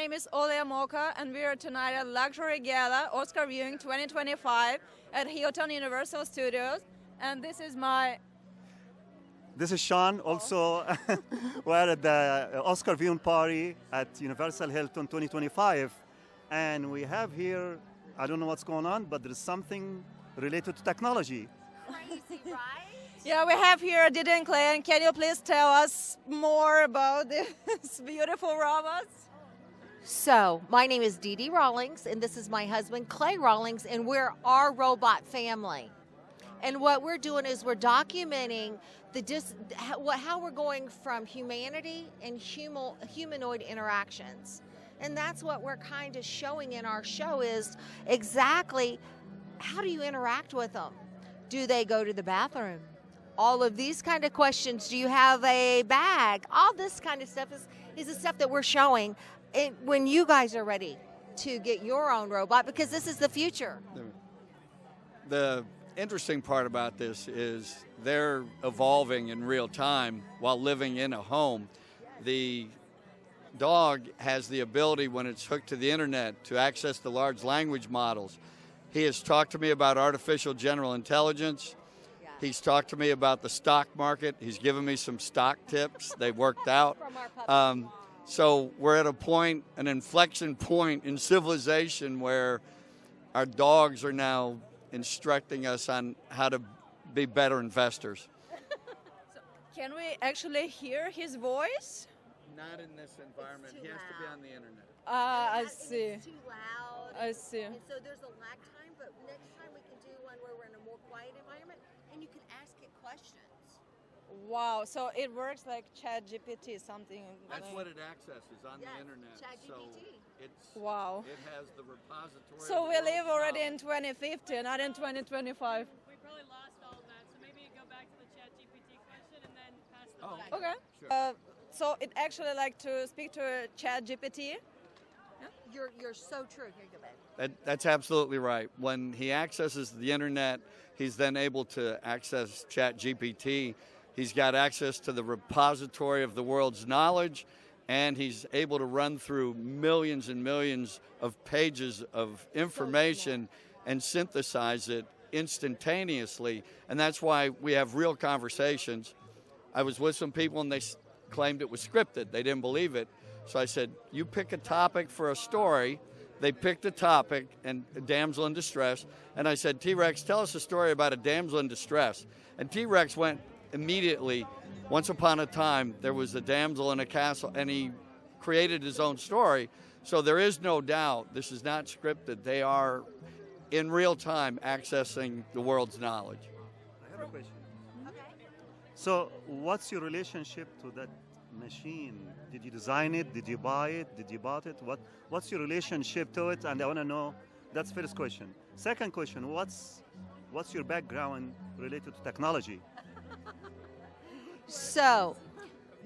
name is Olya Moka, and we are tonight at Luxury Gala, Oscar viewing 2025 at Hilton Universal Studios. And this is my... This is Sean. Also, we're at the Oscar viewing party at Universal Hilton 2025. And we have here, I don't know what's going on, but there's something related to technology. Crazy, right? Yeah, we have here Dee Dee and Clay, and can you please tell us more about these beautiful robots? So, my name is Dee Dee Rawlings, and this is my husband, Clay Rawlings, and we're OurRobotFamily. And what we're doing is we're documenting how we're going from humanity and humanoid interactions. And that's what we're kind of showing in our show is exactly how do you interact with them? Do they go to the bathroom? All of these kind of questions. Do you have a bag? All this kind of stuff is the stuff that we're showing when you guys are ready to get your own robot, because this is the future. The interesting part about this is they're evolving in real time while living in a home. The dog has the ability, when it's hooked to the internet, to access the large language models. He has talked to me about artificial general intelligence. He's talked to me about the stock market. He's given me some stock tips. They worked out. So we're at an inflection point in civilization where our dogs are now instructing us on how to be better investors. So can we actually hear his voice? Not in this environment. He has to be on the internet. I see. It's too loud. I see. And so there's a lag time, but next time we can do one where we're in a more quiet environment and you can ask it questions. Wow, so it works like ChatGPT, something. That's what it accesses on the internet. ChatGPT. So wow. It has the repository. So we live already in 2050, not in 2025. We probably lost all of that, so maybe you go back to the ChatGPT question and then pass the back. Okay. Sure. So it actually like to speak to ChatGPT. You're so true. Here you go, babe. That's absolutely right. When he accesses the internet, he's then able to access ChatGPT. He's got access to the repository of the world's knowledge, and he's able to run through millions and millions of pages of information and synthesize it instantaneously. And that's why we have real conversations. I was with some people, and they claimed it was scripted. They didn't believe it. So I said, you pick a topic for a story. They picked a topic, and a damsel in distress. And I said, T-Rex, tell us a story about a damsel in distress. And T-Rex went immediately. Once upon a time, there was a damsel in a castle, and he created his own story. So there is no doubt this is not scripted. They are, in real time, accessing the world's knowledge. I have a question. So what's your relationship to that machine? Did you design it? Did you buy it? Did you bought it? What's your relationship to it? And I want to know, that's first question. Second question, what's your background related to technology? So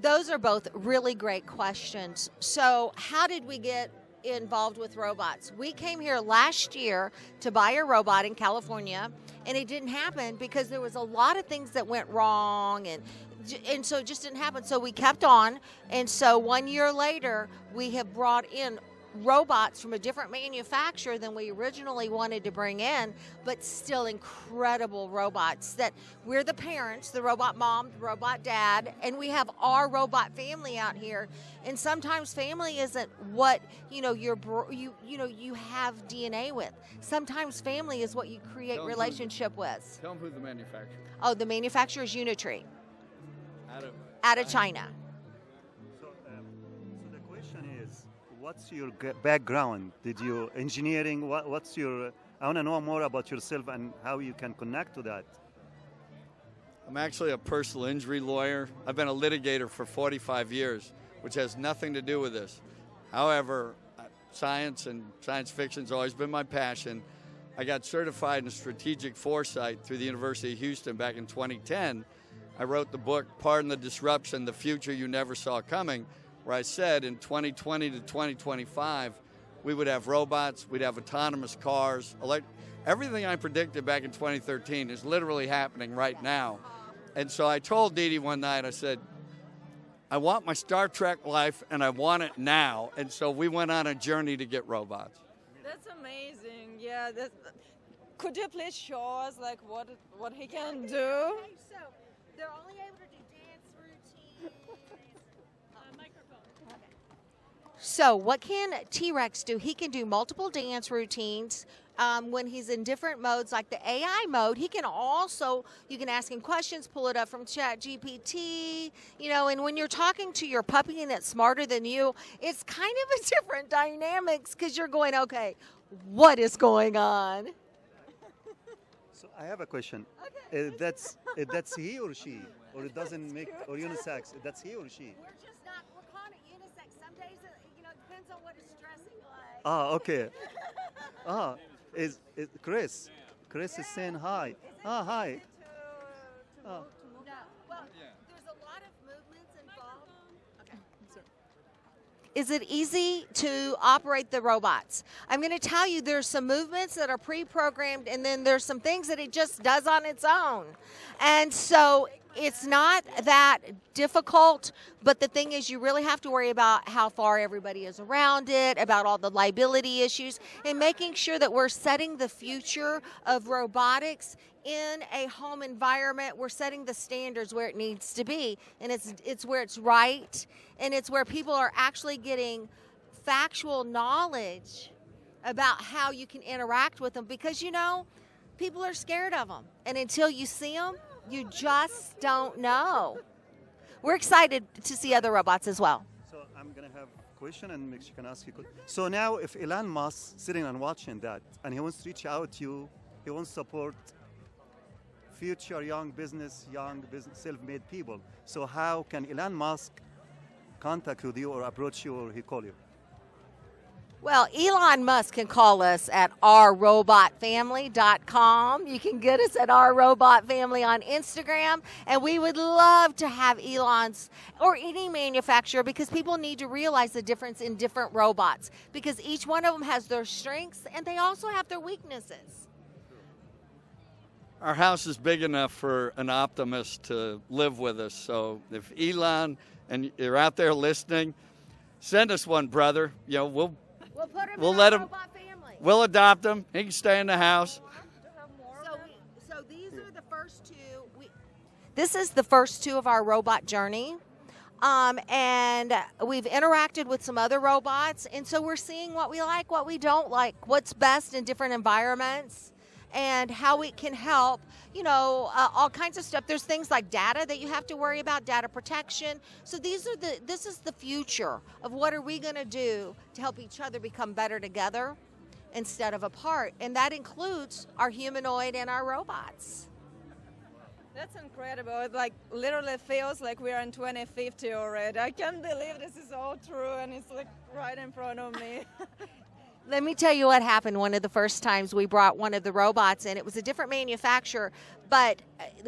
those are both really great questions. So how did we get involved with robots? We came here last year to buy a robot in California, and it didn't happen because there was a lot of things that went wrong, and so it just didn't happen. So we kept on, and so 1 year later, we have brought in robots from a different manufacturer than we originally wanted to bring in, but still incredible robots that we're the parents, the robot mom, the robot dad, and we have our robot family out here. And sometimes family isn't what you have DNA with. Sometimes family is what you create relationship with. Tell them who the manufacturer is. Oh, the manufacturer is Unitree Out of China. So the question is, what's your background? Did you engineering? What's your? I want to know more about yourself and how you can connect to that. I'm actually a personal injury lawyer. I've been a litigator for 45 years, which has nothing to do with this. However, science and science fiction has always been my passion. I got certified in strategic foresight through the University of Houston back in 2010. I wrote the book, Pardon the Disruption, The Future You Never Saw Coming, where I said in 2020 to 2025, we would have robots, we'd have autonomous cars. Everything I predicted back in 2013 is literally happening right now. And so I told Dee Dee one night, I said, I want my Star Trek life, and I want it now. And so we went on a journey to get robots. That's amazing. Yeah. Could you please show us like what he can do? Okay, so they're only able to do dance routines. Microphone. So what can T-Rex do? He can do multiple dance routines. When he's in different modes, like the AI mode, he can also, you can ask him questions, pull it up from Chat GPT, and when you're talking to your puppy and it's smarter than you, it's kind of a different dynamics because you're going, okay, what is going on? So I have a question. That's he or she, or it doesn't make, or unisex. That's he or she. We're calling it unisex. Some days, it depends on what it's stressing like. Okay. Is Chris? Chris is saying hi. Hi. No. Well, there's a lot of movements involved. Okay. Is it easy to operate the robots? I'm going to tell you there's some movements that are pre-programmed, and then there's some things that it just does on its own. And so it's not that difficult, but the thing is you really have to worry about how far everybody is around it, about all the liability issues, and making sure that we're setting the future of robotics in a home environment. We're setting the standards where it needs to be, and it's where it's right, and it's where people are actually getting factual knowledge about how you can interact with them, because people are scared of them, and until you see them, you just don't know. We're excited to see other robots as well. So I'm gonna have a question, and she can ask you. So now, if Elon Musk sitting and watching that, and he wants to reach out to you, he wants to support future young business, self-made people. So how can Elon Musk contact with you, or approach you, or he call you? Well, Elon Musk can call us at OurRobotFamily.com. You can get us at OurRobotFamily on Instagram. And we would love to have Elon's or any manufacturer, because people need to realize the difference in different robots, because each one of them has their strengths and they also have their weaknesses. Our house is big enough for an optimist to live with us. So if Elon and you're out there listening, send us one, brother. We'll let him. We'll adopt him. He can stay in the house. So these are the first two. This is the first two of our robot journey. And we've interacted with some other robots. And so we're seeing what we like, what we don't like, what's best in different environments, and how it can help, all kinds of stuff. There's things like data that you have to worry about, data protection. So this is the future of what are we going to do to help each other become better together instead of apart. And that includes our humanoid and our robots. That's incredible. It literally feels like we're in 2050 already. I can't believe this is all true, and it's right in front of me. Let me tell you what happened one of the first times we brought one of the robots in. It was a different manufacturer, but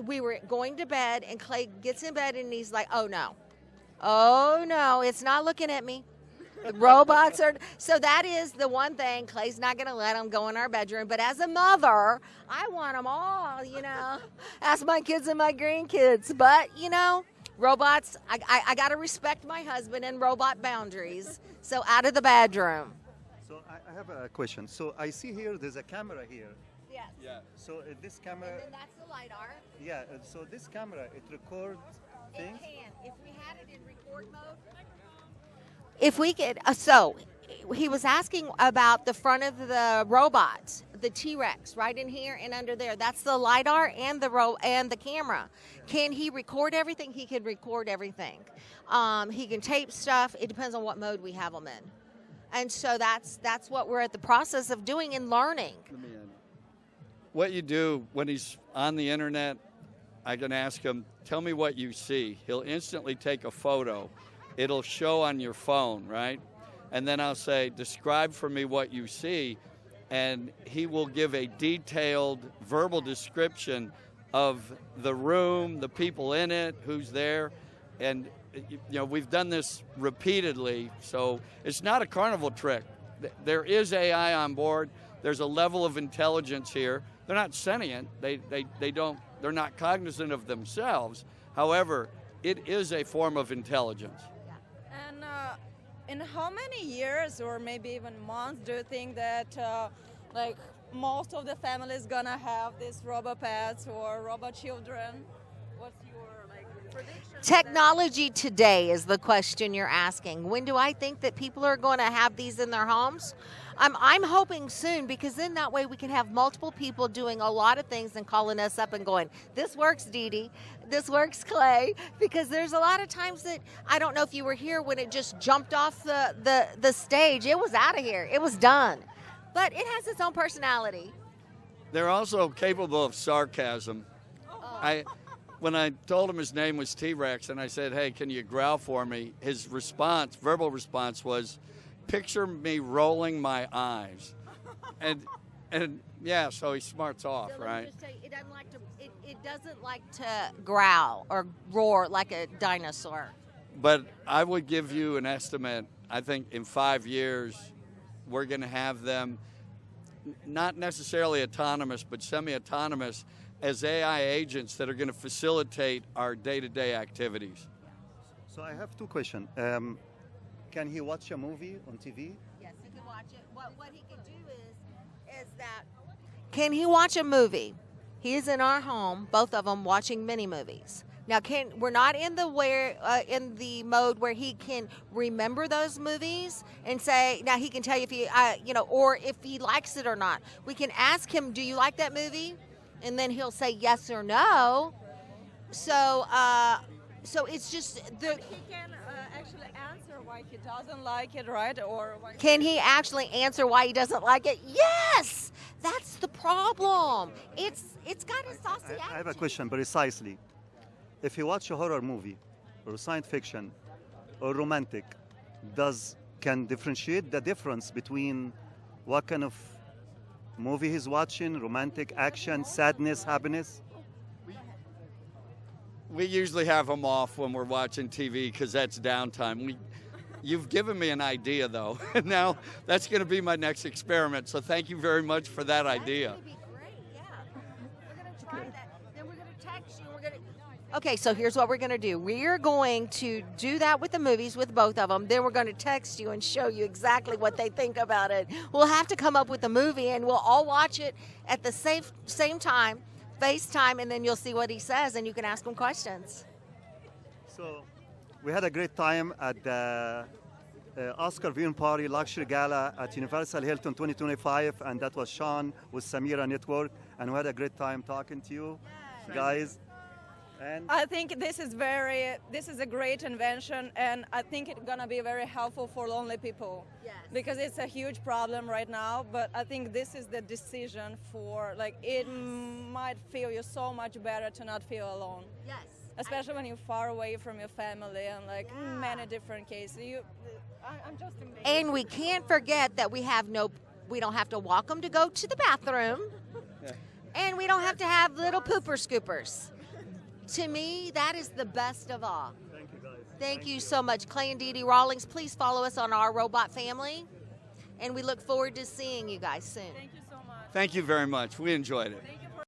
we were going to bed, and Clay gets in bed, and he's like, oh, no, it's not looking at me. The robots are... So that is the one thing. Clay's not going to let them go in our bedroom, but as a mother, I want them all, Ask my kids and my grandkids. But, robots, I got to respect my husband and robot boundaries, so out of the bedroom. So I have a question. So I see here there's a camera here. Yes. Yeah. So this camera. And then that's the LiDAR. Yeah. So this camera, it records things. It can. If we had it in record mode. If we could. So he was asking about the front of the robot, the T-Rex, right in here and under there. That's the LiDAR and the camera. Can he record everything? He can record everything. He can tape stuff. It depends on what mode we have them in. And so that's what we're at the process of doing and learning. What you do when he's on the internet, I can ask him, tell me what you see. He'll instantly take a photo. It'll show on your phone, right? And then I'll say, describe for me what you see. And he will give a detailed verbal description of the room, the people in it, who's there. And we've done this repeatedly, so it's not a carnival trick. There is AI on board. There's a level of intelligence here. They're not sentient. They're not cognizant of themselves. However, it is a form of intelligence. And in how many years or maybe even months do you think that like most of the families gonna have these robot pets or robot children? What's your like prediction? Technology today is the question you're asking. When do I think that people are going to have these in their homes? I'm hoping soon, because then that way we can have multiple people doing a lot of things and calling us up and going, this works, Dee Dee, this works, Clay, because there's a lot of times that, I don't know if you were here when it just jumped off the stage. It was out of here. It was done. But it has its own personality. They're also capable of sarcasm. When I told him his name was T-Rex and I said, hey, can you growl for me? His response, verbal response was, picture me rolling my eyes. And yeah, so he smarts off, So let me right? just tell you, it doesn't like to growl or roar like a dinosaur. But I would give you an estimate. I think in 5 years, we're going to have them not necessarily autonomous, but semi-autonomous as AI agents that are going to facilitate our day-to-day activities. So I have two questions. Can he watch a movie on TV? Yes, he can watch it. What he can do is that. Can he watch a movie? He is in our home, both of them watching mini movies. Now, we're not in the mode where he can remember those movies and say. Now he can tell you if he, or if he likes it or not. We can ask him, "Do you like that movie?" And then he'll say yes or no. So it's just the. He can actually answer why he doesn't like it, right? Or why Can he actually answer why he doesn't like it? Yes, that's the problem. It's got a saucy I have a attitude. question precisely. If you watch a horror movie or science fiction or romantic, can differentiate the difference between what kind of movie he's watching, romantic, action, sadness, happiness? We usually have them off when we're watching TV because that's downtime. You've given me an idea, though. Now that's going to be my next experiment. So thank you very much for that idea. That's going to be great, yeah. We're going to try that. Then we're going to text you. Okay, so here's what we're going to do. We're going to do that with the movies with both of them. Then we're going to text you and show you exactly what they think about it. We'll have to come up with a movie, and we'll all watch it at the same time, FaceTime, and then you'll see what he says, and you can ask him questions. So we had a great time at the Oscar viewing party, Luxury Gala at Universal Hilton 2025, and that was Sean with Samira Network, and we had a great time talking to you guys. And I think this is a great invention, and I think it's gonna be very helpful for lonely people. Yes. Because it's a huge problem right now, but I think this is the decision for, like, it might feel you so much better to not feel alone. Yes. Especially when you're far away from your family and like many different cases. I'm just amazed. And we can't forget that we don't have to walk them to go to the bathroom, and we don't have to have little pooper scoopers. To me, that is the best of all. thank you guys. Thank you so much, Clay and Dee Dee Rawlings. Please follow us on Our Robot Family, and we look forward to seeing you guys soon. Thank you so much. Thank you very much. We enjoyed it. Thank you for